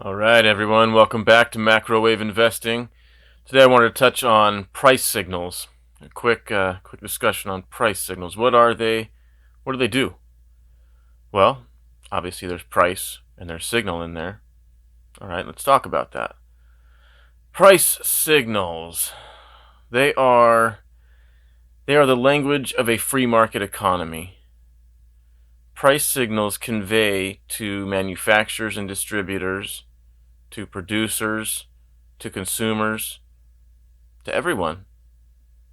All right, everyone, welcome back to Macro Wave Investing. Today I wanted to touch on price signals. A quick discussion on price signals. What are they? What do they do? Well, obviously there's price and there's signal in there. All right, let's talk about that. Price signals. They are they are the language of a free market economy. Price signals convey to manufacturers and distributors, to producers, to consumers, to everyone,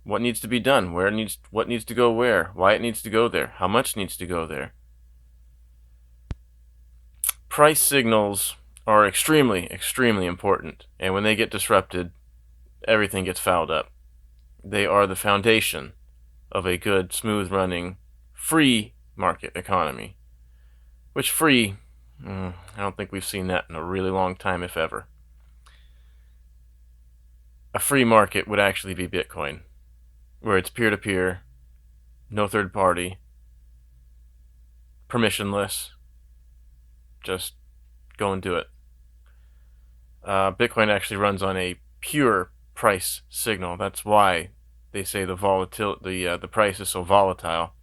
what needs to be done, what needs to go where, why it needs to go there, how much needs to go there. Price signals are extremely important, and when they get disrupted, everything gets fouled up. They are the foundation of a good, smooth running, free market economy. Which free, I don't think we've seen that in a really long time, if ever. A free market would actually be Bitcoin, where it's peer-to-peer, no third party, permissionless, just go and do it. Bitcoin actually runs on a pure price signal. That's why they say the price is so volatile.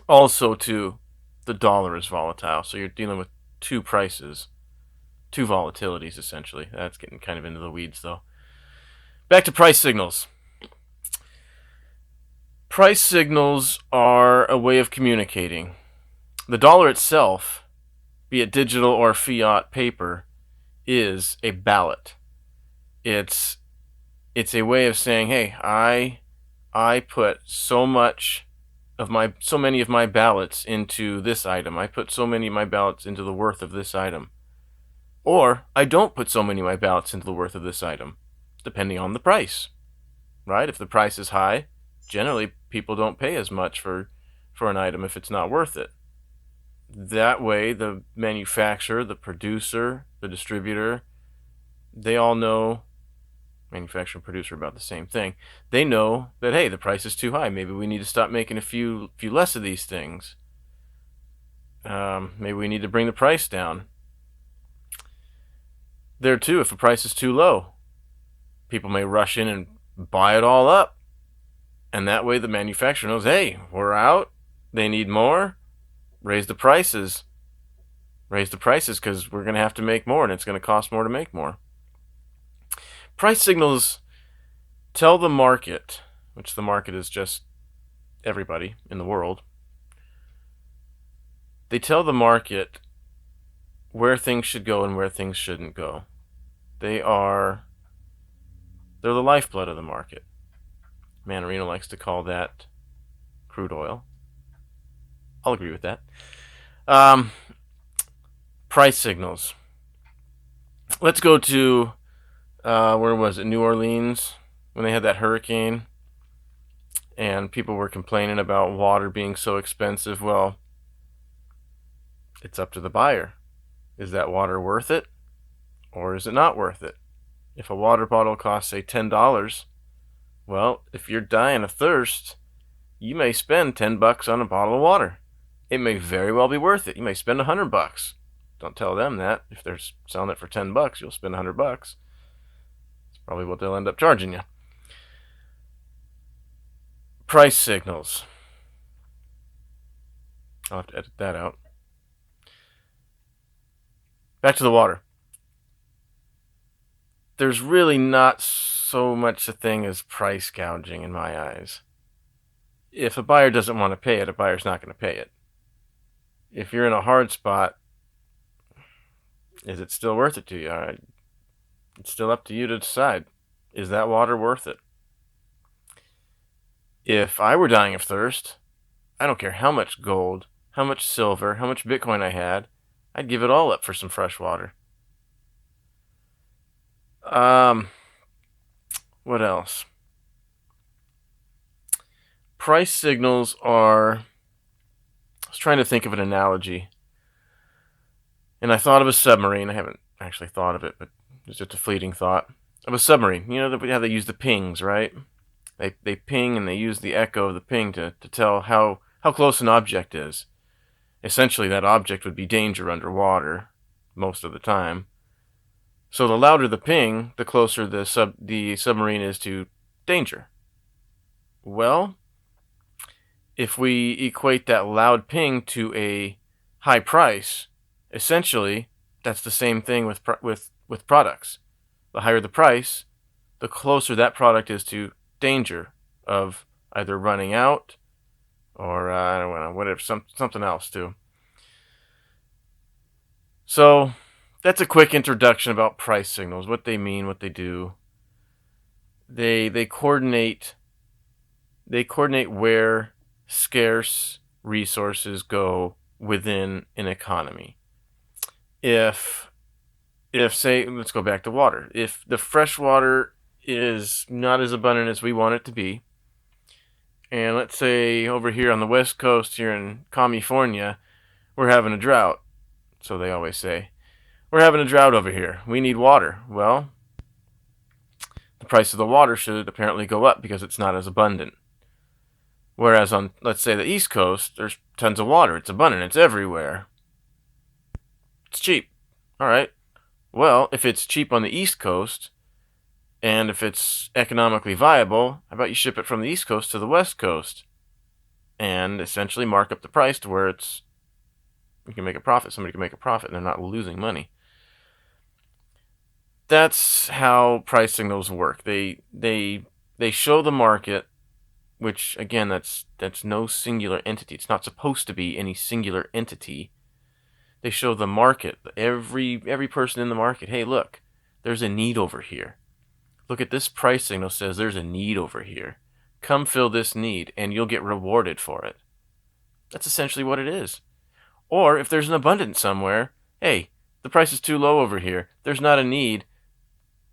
Also, too, the dollar is volatile. So you're dealing with two prices, two volatilities essentially. That's getting kind of into the weeds, though. Back to price signals. Price signals are a way of communicating. The dollar itself, be it digital or fiat paper, is a ballot. It's a way of saying, hey, I put so many of my ballots into this item. I put so many of my ballots into the worth of this item. Or I don't put so many of my ballots into the worth of this item, depending on the price. Right? If the price is high, generally people don't pay as much for an item if it's not worth it. That way, the manufacturer, the producer, the distributor, they all know, manufacturer and producer about the same thing. They know that, hey, the price is too high. Maybe we need to stop making a few less of these things. Maybe we need to bring the price down. There too, if the price is too low, people may rush in and buy it all up. And that way the manufacturer knows, hey, we're out. They need more. Raise the prices because we're going to have to make more and it's going to cost more to make more. Price signals tell the market, which the market is just everybody in the world, they tell the market where things should go and where things shouldn't go. They're the lifeblood of the market. Manarino likes to call that crude oil. I'll agree with that. Price signals. Let's go to, where was it? New Orleans, when they had that hurricane and people were complaining about water being so expensive. Well, it's up to the buyer. Is that water worth it or is it not worth it? If a water bottle costs, say, $10, well, if you're dying of thirst, you may spend $10 on a bottle of water. It may very well be worth it. You may spend $100. Don't tell them that. If they're selling it for $10, you'll spend $100. It's probably what they'll end up charging you. Price signals. I'll have to edit that out. Back to the water. There's really not so much a thing as price gouging in my eyes. If a buyer doesn't want to pay it, a buyer's not going to pay it. If you're in a hard spot, is it still worth it to you? It's still up to you to decide. Is that water worth it? If I were dying of thirst, I don't care how much gold, how much silver, how much Bitcoin I had, I'd give it all up for some fresh water. What else? Price signals are, I was trying to think of an analogy, and I thought of a submarine. I haven't actually thought of it, but it's just a fleeting thought of a submarine. You know how they use the pings, right? They ping and they use the echo of the ping to tell how close an object is. Essentially, that object would be danger underwater most of the time. So the louder the ping, the closer the submarine is to danger. Well, if we equate that loud ping to a high price, essentially that's the same thing with products. The higher the price, the closer that product is to danger of either running out or I don't know, whatever, something else too. So that's a quick introduction about price signals, what they mean, what they do. They coordinate where scarce resources go within an economy. If say, let's go back to water. If the fresh water is not as abundant as we want it to be, and let's say over here on the west coast here in California, we're having a drought. So they always say, we're having a drought over here. We need water. Well, the price of the water should apparently go up because it's not as abundant. Whereas on, let's say, the East Coast, there's tons of water. It's abundant. It's everywhere. It's cheap. All right. Well, if it's cheap on the East Coast, and if it's economically viable, how about you ship it from the East Coast to the West Coast and essentially mark up the price to where you can make a profit. Somebody can make a profit and they're not losing money. That's how price signals work. They show the market, which again, that's no singular entity. It's not supposed to be any singular entity. They show the market, every person in the market. Hey, look, there's a need over here. Look at this price signal says there's a need over here. Come fill this need and you'll get rewarded for it. That's essentially what it is. Or if there's an abundance somewhere, hey, the price is too low over here. There's not a need.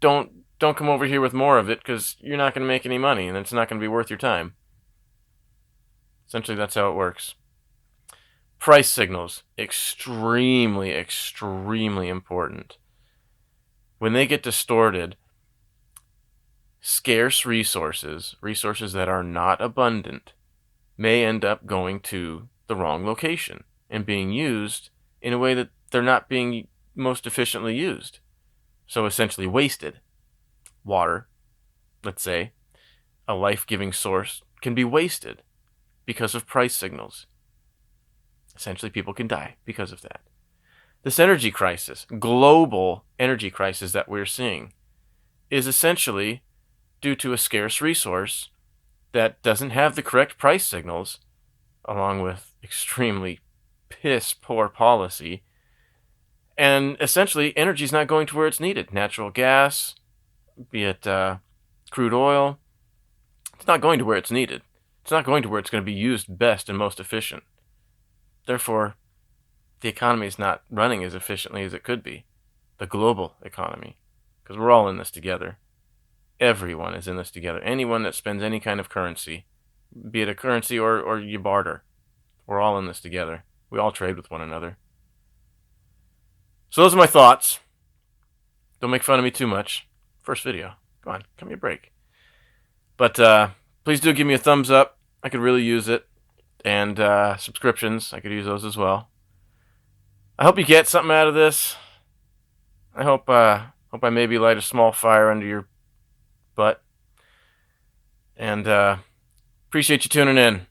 Don't come over here with more of it because you're not going to make any money and it's not going to be worth your time. Essentially, that's how it works. Price signals, extremely, extremely important. When they get distorted, scarce resources that are not abundant, may end up going to the wrong location and being used in a way that they're not being most efficiently used. So essentially wasted. Water, let's say, a life-giving source, can be wasted because of price signals. Essentially, people can die because of that. This energy crisis, global energy crisis that we're seeing, is essentially due to a scarce resource that doesn't have the correct price signals, along with extremely piss-poor policy. And essentially, energy is not going to where it's needed. Natural gas, be it crude oil, it's not going to where it's needed. It's not going to where it's going to be used best and most efficient. Therefore, the economy is not running as efficiently as it could be. The global economy. Because we're all in this together. Everyone is in this together. Anyone that spends any kind of currency, be it a currency or you barter, we're all in this together. We all trade with one another. So those are my thoughts. Don't make fun of me too much. First video. Come on, give me a break. But please do give me a thumbs up. I could really use it. And subscriptions, I could use those as well. I hope you get something out of this. I hope I maybe light a small fire under your butt. And appreciate you tuning in.